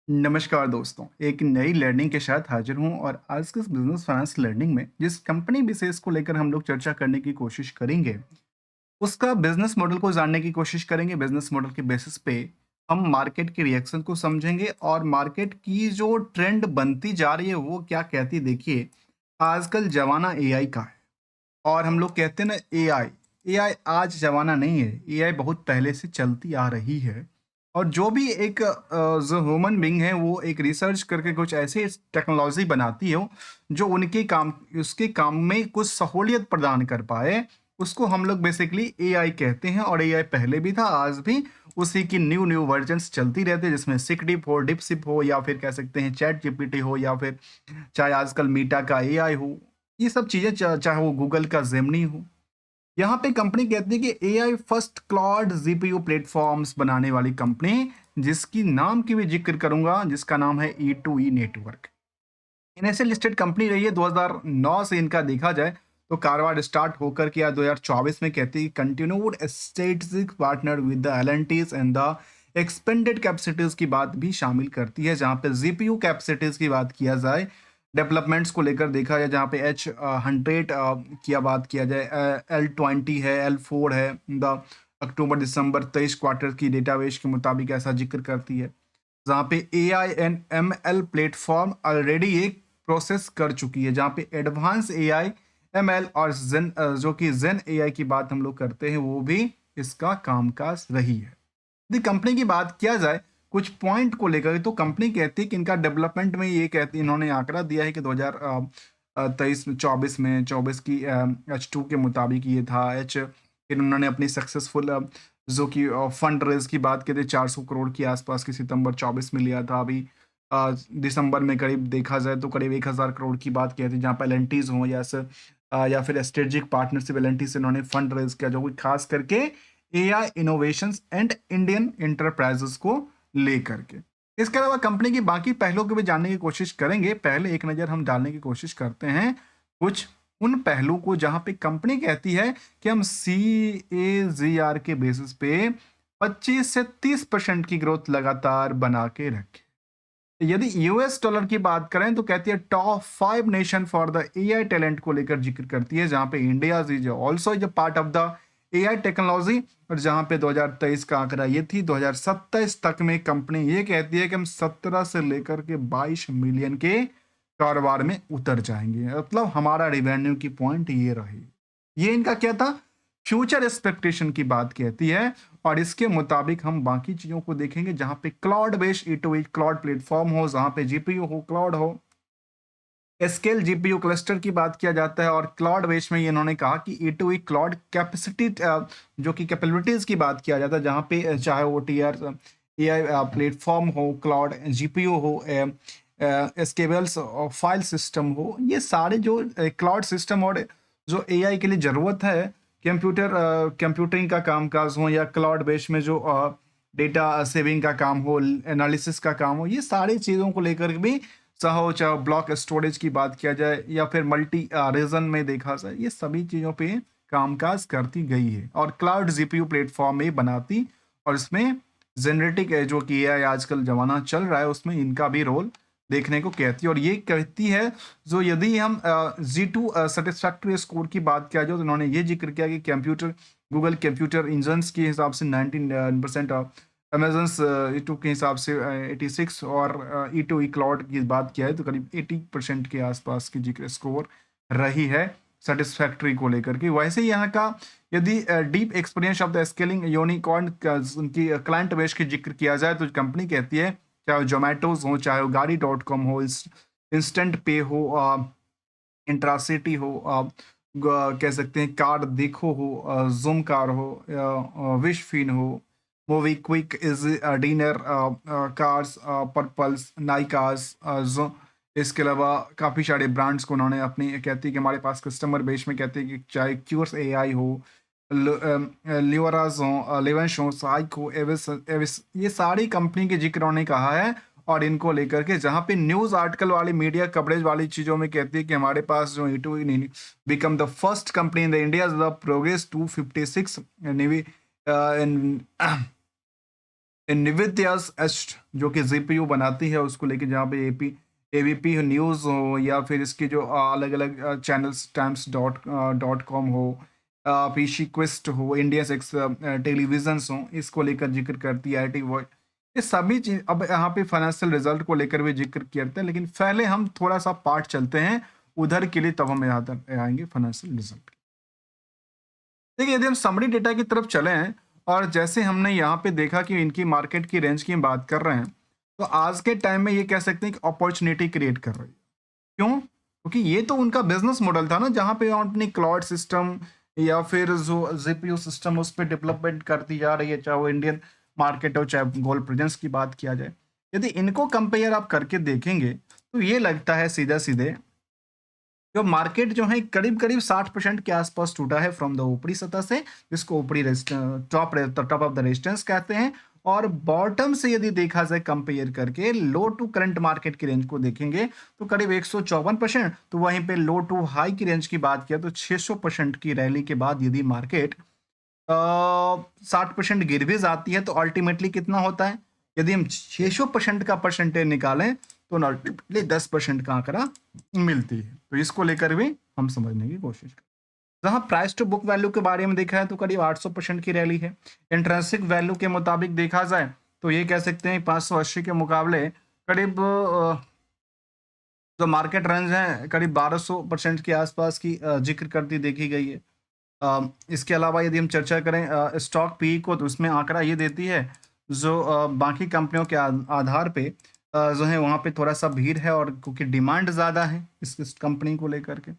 नमस्कार दोस्तों, एक नई लर्निंग के साथ हाजिर हूँ और आज के इस बिजनेस फाइनेंस लर्निंग में जिस कंपनी विशेष को लेकर हम लोग चर्चा करने की कोशिश करेंगे, उसका बिजनेस मॉडल को जानने की कोशिश करेंगे। बिजनेस मॉडल के बेसिस पे हम मार्केट के रिएक्शन को समझेंगे और मार्केट की जो ट्रेंड बनती जा रही है वो क्या कहती है। देखिए, आजकल जमाना एआई का है और हम लोग कहते हैं ना एआई, एआई आज ज़माना नहीं है, एआई बहुत पहले से चलती आ रही है। और जो भी एक जो ह्यूमन बीइंग है वो एक रिसर्च करके कुछ ऐसी टेक्नोलॉज़ी बनाती हो, जो उनके काम उसके काम में कुछ सहूलियत प्रदान कर पाए, उसको हम लोग बेसिकली एआई कहते हैं। और एआई पहले भी था, आज भी उसी की न्यू न्यू वर्जन्स चलती रहती है, जिसमें सिकडिप हो, डिपसिप हो या फिर कह सकते हैं चैट जीपीटी हो या फिर चाहे आजकल मीटा का एआई हो। ये सब चीज़ें चाहे वो गूगल का जेमिनी हो। यहाँ पे कंपनी कहती है कि AI first cloud GPU platforms बनाने वाली कंपनी, जिसकी नाम की भी जिक्र करूंगा, जिसका नाम है ई टू ई नेटवर्क। इनसे लिस्टेड कंपनी रही है 2009 से। इनका देखा जाए तो कारोबार स्टार्ट होकर के 2024 में कहती है continued strategic partner with the एलएनटीज एंड द एक्सपेंडेड कैपेसिटीज की बात भी शामिल करती है। जहाँ पे जीपीयू कैपेसिटीज की बात किया जाए, डेवलपमेंट्स को लेकर देखा जाए, जहाँ पे H100 की बात किया जाए, L20 है, L4 है, द अक्टूबर दिसंबर 23 क्वार्टर की डेटाबेस के मुताबिक ऐसा जिक्र करती है। जहाँ पे AI and ML platform already एक प्रोसेस कर चुकी है, जहाँ पे एडवांस एआई, एमएल और जेन जो कि जेन एआई की बात हम लोग करते हैं, वो भी इसका कामकाज रही है। यदि कंपनी की बात किया जाए कुछ पॉइंट को लेकर, तो कंपनी कहती है कि इनका डेवलपमेंट में ये कहती इन्होंने आंकड़ा दिया है कि 2023 में 24 की H2 के मुताबिक ये था। फिर उन्होंने अपनी सक्सेसफुल जो कि फंड रेज की बात की थी, 400 करोड़ के आसपास की सितंबर 24 में लिया था। अभी दिसंबर में करीब देखा जाए तो करीब 1000 करोड़ की बात की थी, जहाँ पे एल हों या फिर स्ट्रेटेजिक पार्टनरशिप एल से इन्होंने फंड रेज किया, जो कि खास करके AI innovations and Indian enterprises को लेकर के। इसके अलावा कंपनी की बाकी पहलों को भी जानने की कोशिश करेंगे। पहले एक नज़र हम डालने की कोशिश करते हैं कुछ उन पहलू को, जहां पे कंपनी कहती है कि हम CAGR के बेसिस पे 25 से 30% की ग्रोथ लगातार बना के रखें। यदि यूएस डॉलर की बात करें तो कहती है top 5 nation for the AI talent को लेकर जिक्र करती है, जहां पे India is also is a part of the AI technology. और जहां पे 2023 का आंकड़ा ये थी, 2027 तक में कंपनी ये कहती है कि हम 17 से लेकर के 22 मिलियन के कारोबार में उतर जाएंगे। मतलब हमारा रिवेन्यू की पॉइंट ये रही। ये इनका क्या था, फ्यूचर एक्सपेक्टेशन की बात कहती है। और इसके मुताबिक हम बाकी चीज़ों को देखेंगे, जहाँ पे cloud based E2E cloud platform हो, जहाँ पे जीपीयू हो, क्लाउड हो, स्केल जीपीयू क्लस्टर की बात किया जाता है। और क्लाउड बेस्ड में इन्होंने कहा कि E2E क्लाउड कैपेसिटी जो कि कैपेबिलिटीज़ की बात किया जाता है, जहाँ पे चाहे वो टीआर एआई प्लेटफॉर्म हो, क्लाउड जीपीयू हो, स्केबल्स और फाइल सिस्टम हो, ये सारे जो क्लाउड सिस्टम और जो एआई के लिए ज़रूरत है, कंप्यूटिंग का कामकाज हो या क्लाउड बेस में जो डेटा सेविंग का काम हो, एनालिसिस का काम हो, ये सारी चीज़ों को लेकर भी चाहे ब्लॉक स्टोरेज की बात किया जाए या फिर मल्टी रीजन में देखा जाए, ये सभी चीज़ों पे कामकाज करती गई है और क्लाउड जीपीयू प्लेटफॉर्म में बनाती। और इसमें जेनरेटिक जो कि एआई आजकल ज़माना चल रहा है, उसमें इनका भी रोल देखने को कहती है। और ये कहती है, जो यदि हम G2 सेटिस्फैक्ट्री स्कोर की बात किया जाए, तो उन्होंने ये जिक्र किया कि गूगल कंप्यूटर इंजन्स के हिसाब से 19%, अमेजन E2 के हिसाब से 86, और E2E क्लाउड की बात किया है तो करीब 80% के आसपास की जिक्र स्कोर रही है सेटिस्फैक्ट्री को लेकर के। वैसे ही यहाँ का यदि deep experience of the scaling unicorn उनकी क्लाइंट बेस की जिक्र किया जाए, तो कंपनी कहती है चाहे वो जोमेटोज हो, चाहे वो गाड़ी.com हो, इंस्टेंट पे हो, इंट्रासिटी हो, कह सकते हैं कार देखो हो, ज़ूम कार हो, विश फिन हो, मूवी क्विक इज डिनर, कार्स, पर्पल्स, नाइकास, जो इसके अलावा काफ़ी सारे ब्रांड्स को उन्होंने अपनी कहती है कि हमारे पास कस्टमर बेस में कहते हैं कि चाहे क्यूर्स एआई हो, लिवराज हो, लेवेंस हो, साइक हो, एविस एविस, ये सारी कंपनी के जिक्र उन्होंने कहा है। और इनको लेकर के जहाँ पे न्यूज़ आर्टिकल वाली मीडिया कवरेज वाली चीज़ों में कहती है कि हमारे पास जो E2 become the first company in the India the progress 256 नेवी इन निवित्यास एस्ट जो कि जीपीयू बनाती है उसको लेके, जहाँ पे एपी एबीपी न्यूज़ हो या फिर इसकी जो अलग अलग चैनल्स टाइम्स डॉट कॉम हो, पीसी क्विस्ट हो, इंडिया सिक्स टेलीविजन्स हो, इसको लेकर जिक्र करती है आईटी वॉइस। ये सभी चीज अब यहाँ पे फाइनेंशियल रिजल्ट को लेकर भी जिक्र करते हैं, लेकिन पहले हम थोड़ा सा पार्ट चलते हैं उधर के लिए, तब हम यहाँ तक आएंगे फाइनेंशियल रिजल्ट। देखिए, यदि हम समरी डेटा की तरफ चले हैं और जैसे हमने यहाँ पे देखा कि इनकी मार्केट की रेंज की हम बात कर रहे हैं, तो आज के टाइम में ये कह सकते हैं कि अपॉर्चुनिटी क्रिएट कर रही है। क्यों? क्योंकि ये तो उनका बिजनेस मॉडल था ना, जहाँ पे अपनी क्लाउड सिस्टम या फिर जो जीपीयू सिस्टम उस पर डेवलपमेंट करती जा रही है, चाहे वो इंडियन मार्केट हो चाहे गोल्ड प्रेजेंस की बात किया जाए। यदि इनको कंपेयर आप करके देखेंगे तो ये लगता है सीधा सीधे जो मार्केट जो है करीब करीब 60% के आसपास टूटा है फ्रॉम द ऊपरी सतह से, जिसको ऊपरी टॉप ऑफ द रेजिस्टेंस कहते हैं। और बॉटम से यदि देखा जाए कंपेयर करके लो टू करंट मार्केट की रेंज को देखेंगे तो करीब 154%, तो वहीं पे लो टू हाई की रेंज की बात किया तो 600% की रैली के बाद यदि मार्केट 60% गिर भी जाती है तो अल्टीमेटली कितना होता है? यदि हम 600% का परसेंटेज निकालें तो अल्टीमेटली 10% का आंकड़ा मिलती है। तो इसको लेकर भी हम समझने की कोशिश करें। जहां प्राइस टू बुक वैल्यू के बारे में देखा है तो करीब 800% की रैली है। इंट्रिंसिक वैल्यू के मुताबिक देखा जाए तो ये कह सकते हैं 580 के मुकाबले करीब जो मार्केट रेंज है करीब 1200% के आसपास की जिक्र करती देखी गई है। इसके अलावा यदि हम चर्चा करें स्टॉक पी को, तो उसमें आंकड़ा ये देती है जो बाकी कंपनियों के आधार पे जो है वहाँ पे थोड़ा सा भीड़ है, और क्योंकि डिमांड ज़्यादा है इस कंपनी को लेकर के।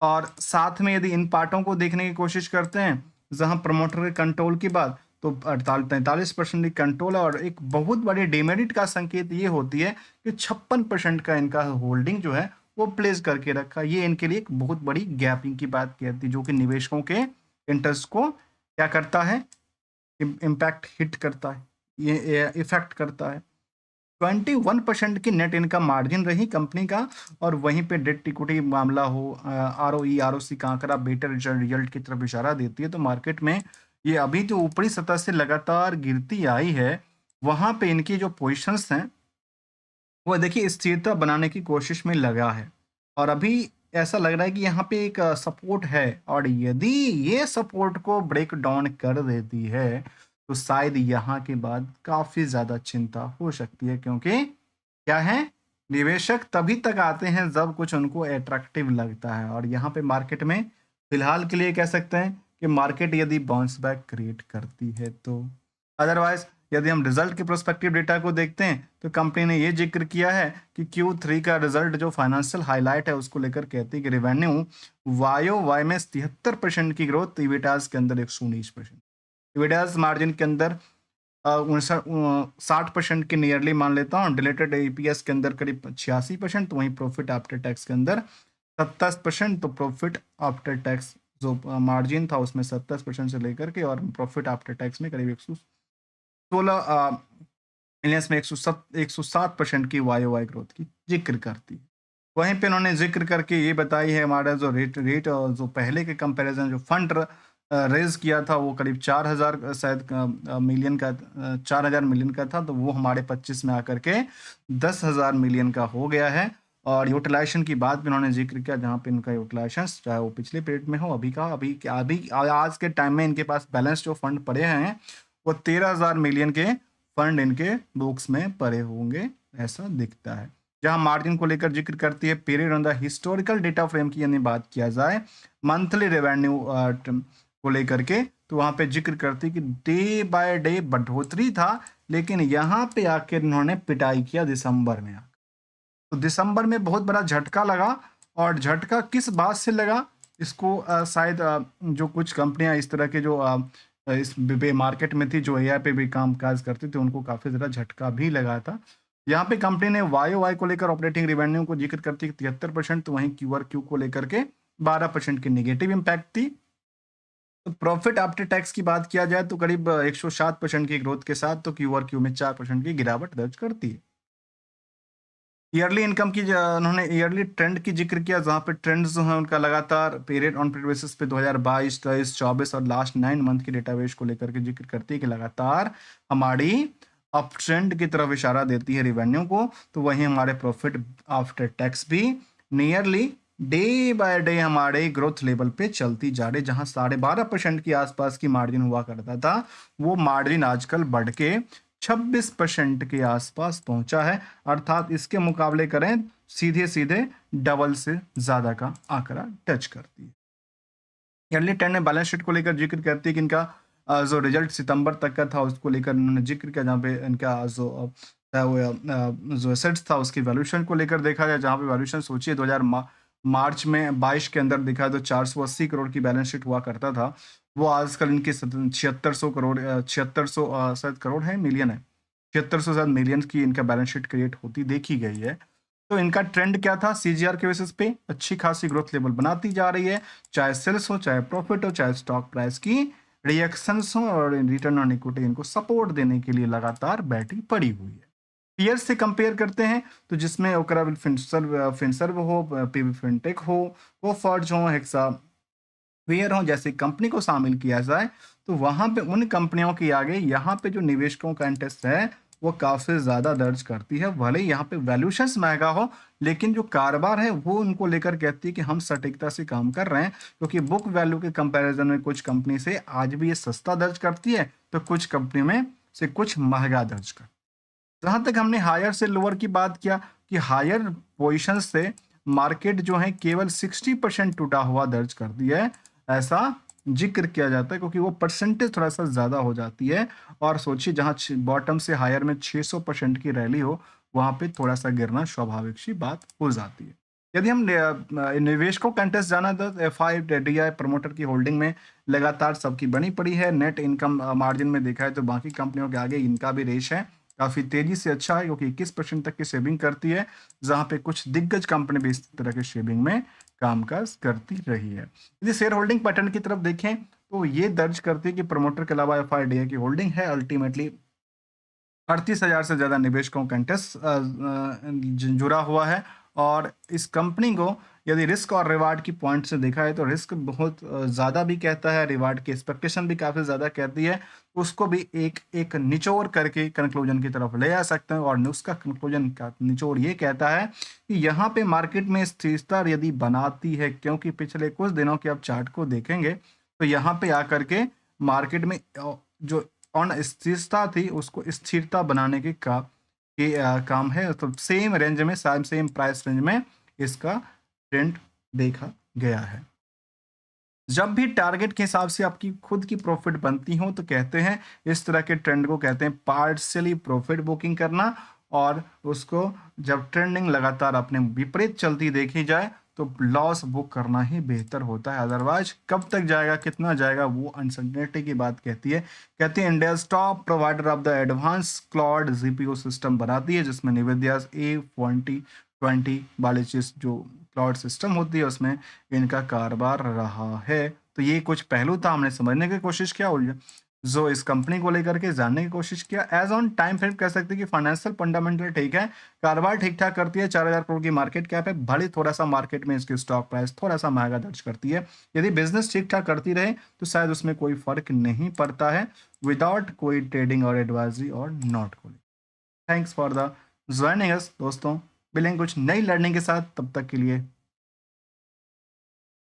और साथ में यदि इन पार्टों को देखने की कोशिश करते हैं, जहाँ प्रमोटर के कंट्रोल की बात, तो 43% की कंट्रोल है। और एक बहुत बड़ी डिमेरिट का संकेत ये होती है कि 56% का इनका होल्डिंग जो है वो प्लेस करके रखा। ये इनके लिए एक बहुत बड़ी गैपिंग की बात कहती है, जो कि निवेशकों के इंटरेस्ट को क्या करता है, इम्पैक्ट हिट करता है, ये इफेक्ट करता है। 21% की नेट इनकम मार्जिन रही कंपनी का, और वहीं पे डेट इक्विटी मामला हो, आरओई आरओसी का आंकड़ा बेटर रिजल्ट की तरफ इशारा देती है। तो मार्केट में ये अभी जो ऊपरी सतह से लगातार गिरती आई है, वहां पे इनकी जो पोजीशंस हैं वो देखिए स्थिरता बनाने की कोशिश में लगा है। और अभी ऐसा लग रहा है कि यहाँ पे एक सपोर्ट है, और यदि ये सपोर्ट को ब्रेक डाउन कर देती है तो शायद यहाँ के बाद काफी ज्यादा चिंता हो सकती है, क्योंकि क्या है, निवेशक तभी तक आते हैं जब कुछ उनको अट्रैक्टिव लगता है। और यहाँ पे मार्केट में फिलहाल के लिए कह सकते हैं कि मार्केट यदि बाउंस बैक क्रिएट करती है तो। अदरवाइज यदि हम रिजल्ट के प्रोस्पेक्टिव डेटा को देखते हैं तो कंपनी ने ये जिक्र किया है कि Q3 का रिजल्ट जो फाइनेंशियल हाईलाइट है उसको लेकर कहती है कि रेवेन्यू वायो वाई में 73% की ग्रोथ, इबिटास के अंदर 119%, इबिटास मार्जिन के अंदर 60% के नियरली मान लेता हूँ, डिलेटेड ईपीएस के अंदर करीब 86%, तो वहीं प्रॉफिट आफ्टर टैक्स के अंदर 27%। तो प्रॉफिट आफ्टर टैक्स जो मार्जिन था उसमें 27% से लेकर के, और प्रॉफिट आफ्टर टैक्स में करीब 116 मिलियंस में 107% की वाई ग्रोथ की जिक्र करती है। वहीं पे उन्होंने जिक्र करके ये बताई है हमारा जो रेट और जो पहले के कंपैरिजन जो फंड रेज किया था वो करीब 4000 शायद मिलियन का, 4000 मिलियन का था, तो वो हमारे 25 में आकर के 10,000 मिलियन का हो गया है। और यूटिलाइजेशन की बात भी उन्होंने जिक्र किया, जहाँ पे इनका यूटिलाइजेशन चाहे वो पिछले पीरियड में हो, अभी आज के टाइम में इनके पास बैलेंस जो फंड पड़े हैं वो 13,000 मिलियन के फंड इनके बुक्स में पड़े होंगे, ऐसा दिखता है। जहां मार्जिन को लेकर जिक्र करती है period on the historical data frame की यानी बात किया जाए मंथली रेवेन्यू को लेकर के, तो वहां पे जिक्र करती है कि डे बाय डे बढ़ोतरी था, लेकिन यहाँ पे आकर इन्होंने पिटाई किया दिसंबर में। तो दिसंबर में बहुत बड़ा झटका लगा, और झटका किस बात से लगा, इसको शायद जो कुछ कंपनियां इस तरह के जो इस मार्केट में थी जो एआई पे भी काम काज करती थी, उनको काफी ज्यादा झटका भी लगा था। यहाँ पे कंपनी ने वाई को लेकर ऑपरेटिंग रिवेन्यू को जिक्र करती है 73%, तो वहीं क्यू को लेकर के 12% की निगेटिव इम्पैक्ट थी। तो प्रॉफिट आफ्टर टैक्स की बात किया जाए तो करीब 107% की ग्रोथ के साथ तो क्यू में 4% की गिरावट दर्ज करती है। ईयरली इनकम की उन्होंने ईयरली ट्रेंड की जिक्र किया, जहाँ पे ट्रेंड्स जो है उनका लगातार पीरियड ऑन पीरियड बेसिस पे 2022, 23, 24 और लास्ट 9 मंथ की डेटाबेस को लेकर के जिक्र करती है कि लगातार हमारी अप ट्रेंड की तरफ इशारा देती है रिवेन्यू को, तो वहीं हमारे प्रॉफिट आफ्टर टैक्स भी नियरली डे बाय डे हमारे ग्रोथ लेवल पे चलती जा रही, जहां 12.5% के आसपास की मार्जिन हुआ करता था, वो मार्जिन आजकल बढ़ के 26% के आसपास पहुंचा है। अर्थात इसके मुकाबले करें, सीधे सीधे डबल से ज्यादा का आंकड़ा टच करती है। ईयरली ट्रेंड में बैलेंस शीट को लेकर जिक्र करती है कि इनका जो रिजल्ट सितंबर तक का था उसको लेकर उन्होंने जिक्र किया, जहाँ पे इनका जो जो एसेट्स था उसकी वैल्यूएशन को लेकर देखा जाए, जहाँ पे वैल्यूएशन सोचिए 2000 मार्च में 22 के अंदर देखा तो 480 करोड़ की बैलेंस शीट हुआ करता था, वो आजकल इनकी 7600 करोड़ 7600 शायद करोड़ है, मिलियन है, 7600 शायद मिलियन की इनका बैलेंस शीट क्रिएट होती देखी गई है। तो इनका ट्रेंड क्या था, सीजीआर के बेसिस पे अच्छी खासी ग्रोथ लेवल बनाती जा रही है, चाहे सेल्स हो, चाहे प्रॉफिट हो, चाहे स्टॉक प्राइस की रिएक्शंस हो, और रिटर्न ऑन इक्विटी इनको सपोर्ट देने के लिए लगातार बैठी पड़ी हुई है। पीयर्स से कंपेयर करते हैं तो जिसमें ओकरा फिनसर्व हो, पीवी फिनटेक हो, वो फर्ज हो, हेक्सा वेयर हो जैसी कंपनी को शामिल किया जाए, तो वहां पे उन कंपनियों के आगे यहाँ पे जो निवेशकों का इंटरेस्ट है वो काफी ज्यादा दर्ज करती है। भले ही यहाँ पे वैल्यूशंस महंगा हो, लेकिन जो कारोबार है वो उनको लेकर कहती है कि हम सटीकता से काम कर रहे हैं, क्योंकि बुक वैल्यू के कंपैरिजन में कुछ कंपनी से आज भी ये सस्ता दर्ज करती है, तो कुछ कंपनी में से कुछ महंगा दर्ज कर। जहां तक हमने हायर से लोअर की बात किया, कि हायर पोजीशन से मार्केट जो है केवल 60% टूटा हुआ दर्ज करती है, ऐसा जिक्र किया जाता है, क्योंकि वो परसेंटेज थोड़ा सा ज्यादा हो जाती है। और सोचिए जहां बॉटम से हायर में 600% की रैली हो, वहां पे थोड़ा सा गिरना स्वाभाविक सी बात हो जाती है। यदि हम निवेशकों का इंटरेस्ट जाना तो एफ आई DI प्रमोटर की होल्डिंग में लगातार सबकी बनी पड़ी है। नेट इनकम मार्जिन में देखा है तो बाकी कंपनियों के आगे इनका भी रेश है, काफी तेजी से अच्छा है, क्योंकि 21% तक की सेविंग करती है, जहां पे कुछ दिग्गज कंपनी भी इस तरह के सेविंग में कामकाज करती रही है। यदि शेयर होल्डिंग पैटर्न की तरफ देखें तो ये दर्ज करती है कि प्रमोटर के अलावा एफ की होल्डिंग है, अल्टीमेटली 38,000 से ज़्यादा निवेशकों का इंटरेस्ट जुड़ा हुआ है। और इस कंपनी को यदि रिस्क और रिवार्ड की पॉइंट से देखा है तो रिस्क बहुत ज़्यादा भी कहता है, रिवार्ड की एक्सपेक्टेशन भी काफ़ी ज़्यादा कहती है, उसको भी एक एक निचोड़ करके कंक्लूजन की तरफ ले आ सकते हैं। और उसका कंक्लूजन का निचोड़ ये कहता है कि यहाँ पे मार्केट में स्थिरता यदि बनाती है, क्योंकि पिछले कुछ दिनों के आप चार्ट को देखेंगे तो यहाँ पे आकर के मार्केट में जो अनिश्चितता थी उसको स्थिरता बनाने काम है, तो सेम रेंज में सेम प्राइस रेंज में इसका ट्रेंड देखा गया है। जब भी टारगेट के हिसाब से आपकी खुद की प्रॉफिट बनती हो तो कहते हैं इस तरह के ट्रेंड को कहते हैं पार्शियली प्रॉफिट बुकिंग करना। और उसको जब ट्रेंडिंग लगातार अपने विपरीत चलती देखी जाए तो लॉस बुक करना ही बेहतर होता है, अदरवाइज कब तक जाएगा कितना जाएगा वो अनसर्टेनिटी की बात कहती है India top provider of the advance cloud GPU system बनाती है, जिसमें NVIDIA A2020 वाली चीज जो क्लाउड सिस्टम होती है उसमें इनका कारोबार रहा है। तो ये कुछ पहलू था, हमने समझने की कोशिश किया और जो इस कंपनी को लेकर के जानने की कोशिश किया। एज ऑन टाइम फ्रेम कह सकते हैं कि फाइनेंशियल फंडामेंटल ठीक है, कारोबार ठीक ठाक करती है, 4000 करोड़ की मार्केट कैप है, भले थोड़ा सा मार्केट में इसकी स्टॉक प्राइस थोड़ा सा महंगा दर्ज करती है। यदि बिजनेस ठीक ठाक करती रहे तो शायद उसमें कोई फर्क नहीं पड़ता है, विदाउट कोई ट्रेडिंग और एडवाइजरी और नॉट कोई। Thanks for the joining us दोस्तों, मिलेंगे कुछ नई लर्निंग के साथ, तब तक के लिए